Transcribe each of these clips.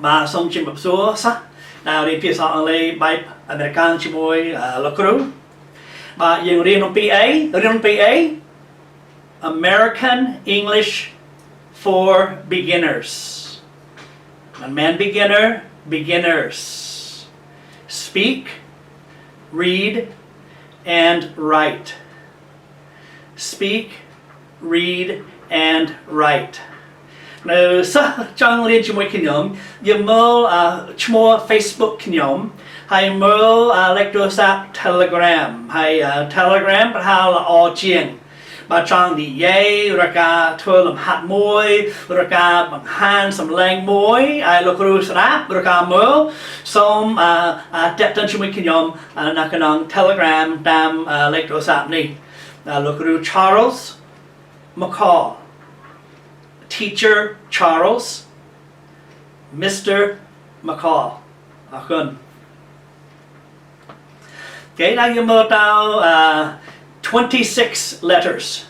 bà xong chim bập xúa sắc nào đi phía sau lấy bài American chim môi lộc rú bà dừng riêng trong PA American English for beginners and man beginners speak, read and write. Speak, read and write. Nếu trong liên chung với kinh nhóm, dùm mơ chmua Facebook kinh nhóm, hay mơ lectosap Telegram, hay Telegram bắt hào là o chiên. Bà trong đi dây, ra ca thua làm hạt môi, ra ca bằng hàn xâm lanh môi, ai lô cửu srap, ra ca mơ, xong tệp tân chung với kinh nhóm, nà khả năng Telegram đam lectosap này. Lô cửu Charles McCall. Teacher Charles, Mr. McCall. Okay, now you mơ tao 26 letters.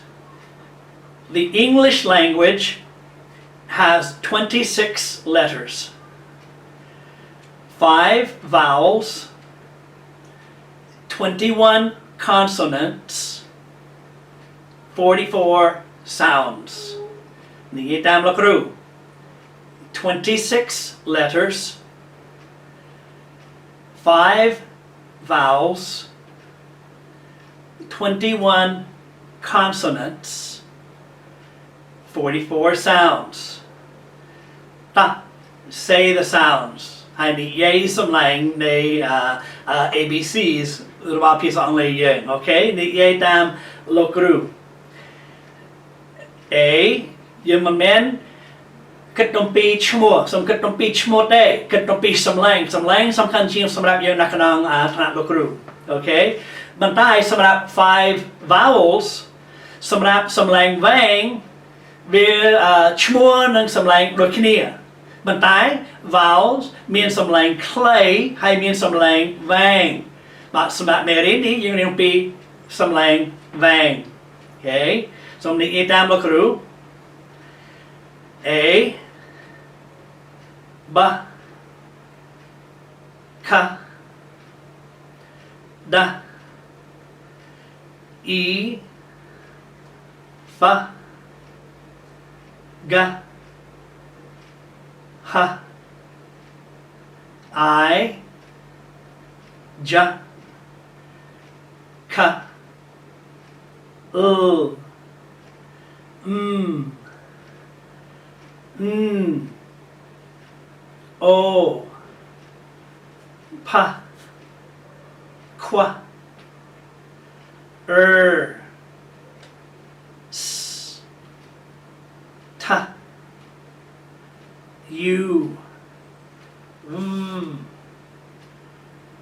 The English language has 26 letters. 5 vowels, 21 consonants, 44 sounds. 26 letters, 5 vowels, 21 consonants, 44 sounds. Ta, say the sounds. I need yay some lang they ABCs about piece on lay yang, okay? Need yay dam lokru. A, nhưng mà men kết đồng pi chmua, xong kết đồng pi chmua đây, kết đồng pi sầm lanh, sầm khăn chiêm sầm rap yang nak nang thằng lokru, okay? Bàn tay sầm rap 5 vowels, sầm rap sầm lanh vang, về chmua nâng sầm lanh đôi kia. Bàn tay vowels miền sầm lanh clay hay miền sầm lanh vang, bạn sầm rap merin đi nhưng đồng pi sầm lanh vang, okay? Xong đi etam lokru. A, ba, ka, da, e, fa, ga, ha, I, ja, ka, o, pa, qua, s, ta, u,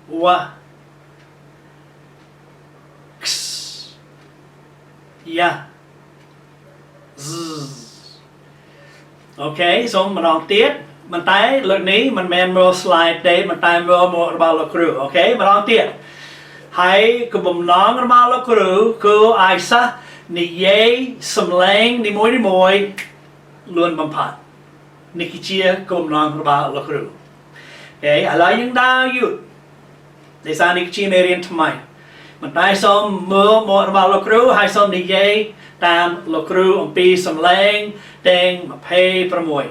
wa, x, ya, z. Okay, so mình đọc tiếp. Mình tay lực ní mình men mơ slide đây mình tay mơ một bao lô crew, okay? Mình đọc tiếp. Hãy cứ bấm nón bao lô crew cứ ai sa ni yay sầm leng ni môi luôn bấm phạt. Ni kia cứ bấm nón bao lô crew. Okay, I like những đau you. Để sao ni kia merian tham mai. Mình tay xong mơ một bao lô crew hay xong ni yay tam lô crew ông pi sầm leng đen mà pay para môi.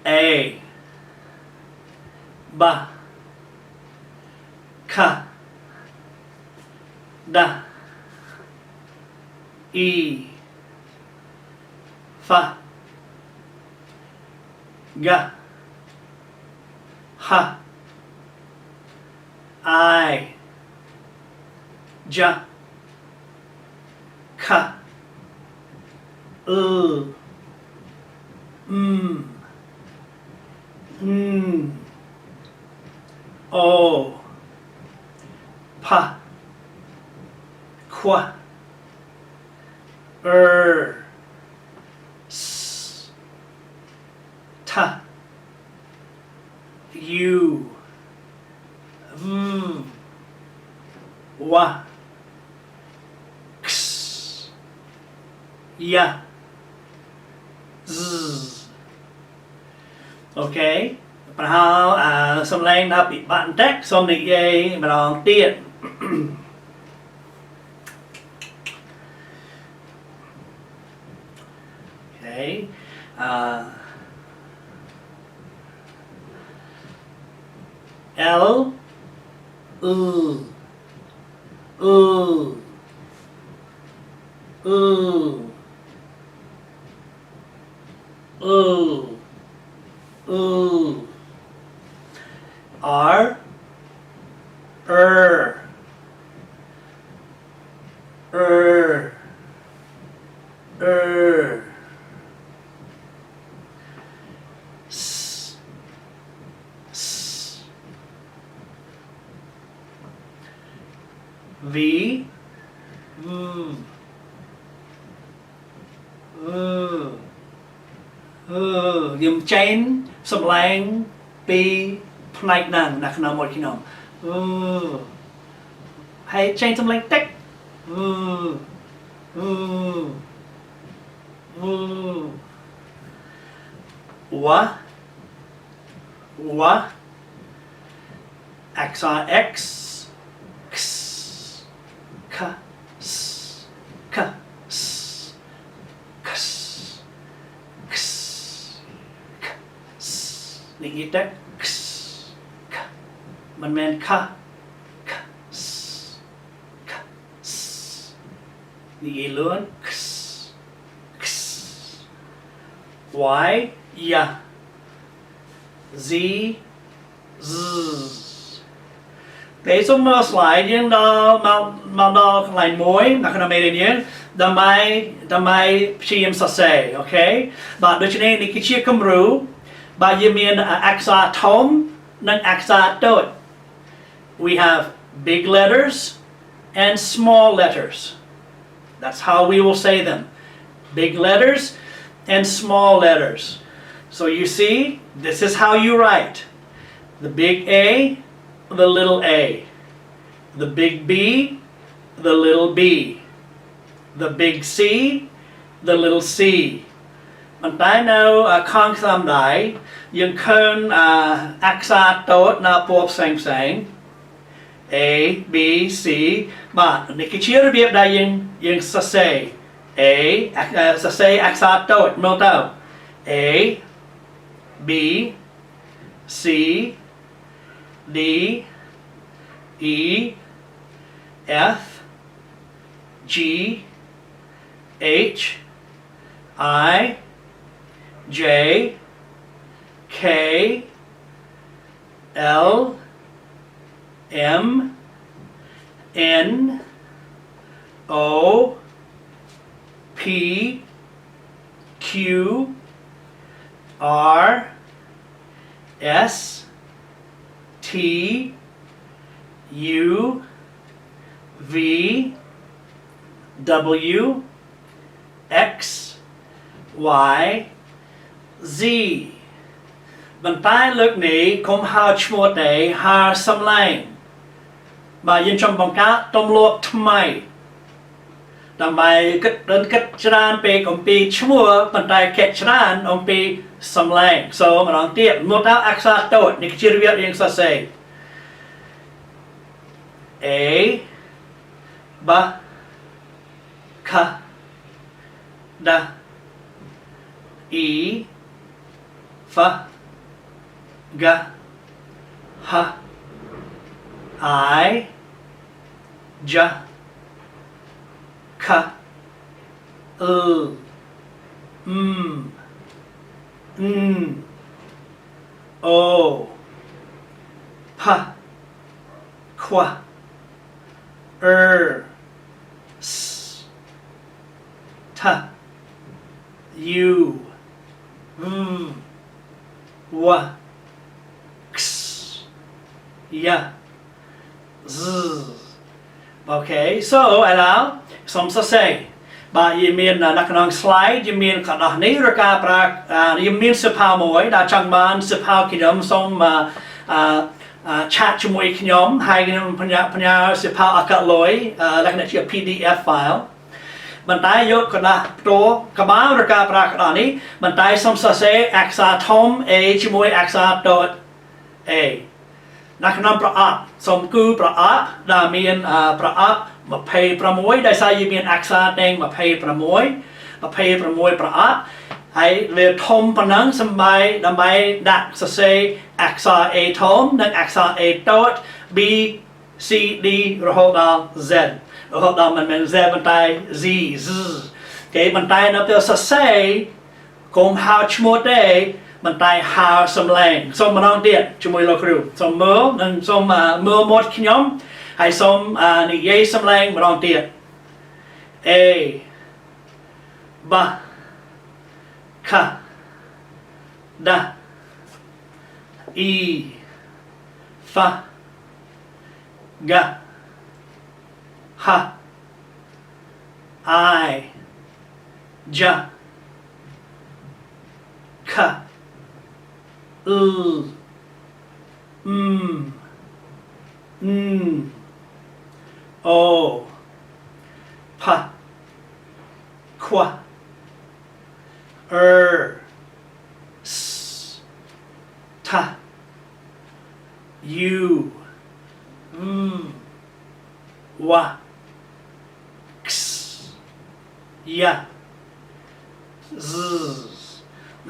A, ba, ka, da, e, fa, ga, ha, I, ja, ka, o, pa, qua, s, ta, u, wa, x, ya, z. Okay ប្រហែលសំឡេងដល់ពិបាកបន្តិចសូមនិយាយម្ដងទៀត Okay L U R S V Dùm chainសំឡេងពីផ្នែកហ្នឹងនៅក្នុងមួយខ្ញុំហើយ chain សំឡេងតិចវ៉ាអក្សរ X X K S K S K S K S K S និយាយទៅ K S K មិនមែន K K S K S និយាយលឿន K S K S Y Ya Z Z ពេលសូមមើល slide យើងដល់មកដល់កន្លែងមួយនៅក្នុងមេរៀនយើងដើម្បីព្យាយាមសរសេរអូខេបាទដូច្នេះនេះគឺជាគំរូបាទយើងមានអក្សរធំនិងអក្សរតូច We have big letters and small letters. That's how we will say them. Big letters and small letters. So you see, this is how you write. The big A, the little a. The big B, the little b. The big C, the little c. ប៉ុន្តែនៅខាងស្ដាំដៃយើងឃើញអក្សរតូចនៅពណ៌ផ្សេងៗ A B C បាទនេះគឺជារបៀបដែលយើងសរសេរ A សរសេរអក្សរតូចមើលទៅ A B C D E F G H I J K L M N O P Q R S T U V W X Y Z បន្តែលើកនេះកុំហៅឈ្មោះទេហៅសំឡេងបាទយើងចង់បង្កើតទម្លាប់ថ្មីដើម្បីគិតច្រើនពេកអំពីឈ្មោះប៉ុន្តែគិតច្រើនអំពីសំឡេងសូមម្ដងទៀតមកដល់អក្សរតូចនេះជារបៀបយើងសរសេរ A B K D E F G H I J K L M N O P Q S T U V W X Y Z Okay so ឥឡូវសូមសរសេរបាទយើងមាននៅក្នុង slide យើងមានកណ្ដោះនេះឬការប្រើយើងមានសៀវភៅមួយដែលចង់បានសៀវភៅខ្ញុំសូមឆាតជាមួយខ្ញុំហើយខ្ញុំផ្ញើសៀវភៅអក្សរលុយលក្ខណៈជា PDF file បន្តែយកกระดาษតកបាល់ឬការប្រើกระดาษនេះបន្តែសូមសរសេរអក្សរធំ A ជាមួយអក្សរតូច A នៅក្នុងប្រអប់សូមគឺប្រអប់ដែលមានប្រអប់26ដោយសារយើងមានអក្សរទាំង26ប្រអប់ហើយវាធំប៉ុណ្ណឹងដើម្បីដាក់សរសេរអក្សរ A ធំនិងអក្សរ A តូច B C D រហូតដល់ Z រហូតដល់មិនមែន Z ប៉ុន្តែ Z គេបន្តែនៅពេលសរសេរកុំហៅឈ្មោះទេបន្តែហៅសំឡេងសូមម្ដងទៀតជាមួយលោកគ្រូសូមមើលនិងសូមមើលមាត់ខ្ញុំហើយសូមនិយាយសំឡេងម្ដងទៀត A B K D E F G H I J K L M N O P Q R S T U W X Y Z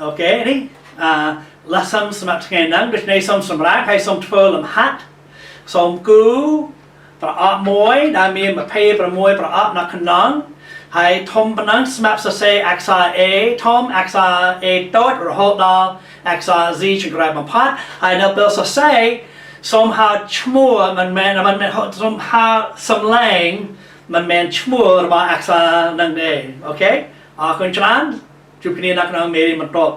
អូខេនេះlesson សម្រាប់ថ្ងៃហ្នឹងដូច្នេះសូមសម្រាប់ហើយសូមធ្វើលំហាត់សូមគូប្រអប់មួយដែលមាន26ប្រអប់នៅក្នុងហើយធំប៉ុណ្ណឹងសម្រាប់សរសេរអក្សរ A ធំអក្សរ A តូចរហូតដល់អក្សរ Z ចង្រៃបំផុតហើយនៅពេលសរសេរសូមហៅឈ្មោះមិនមែនសូមហៅសំឡេងមិនមែនឈ្មោះរបស់អក្សរនឹងទេអូខេអរគុណច្រើនជួបគ្នានៅក្នុងមេរៀនបន្ទាប់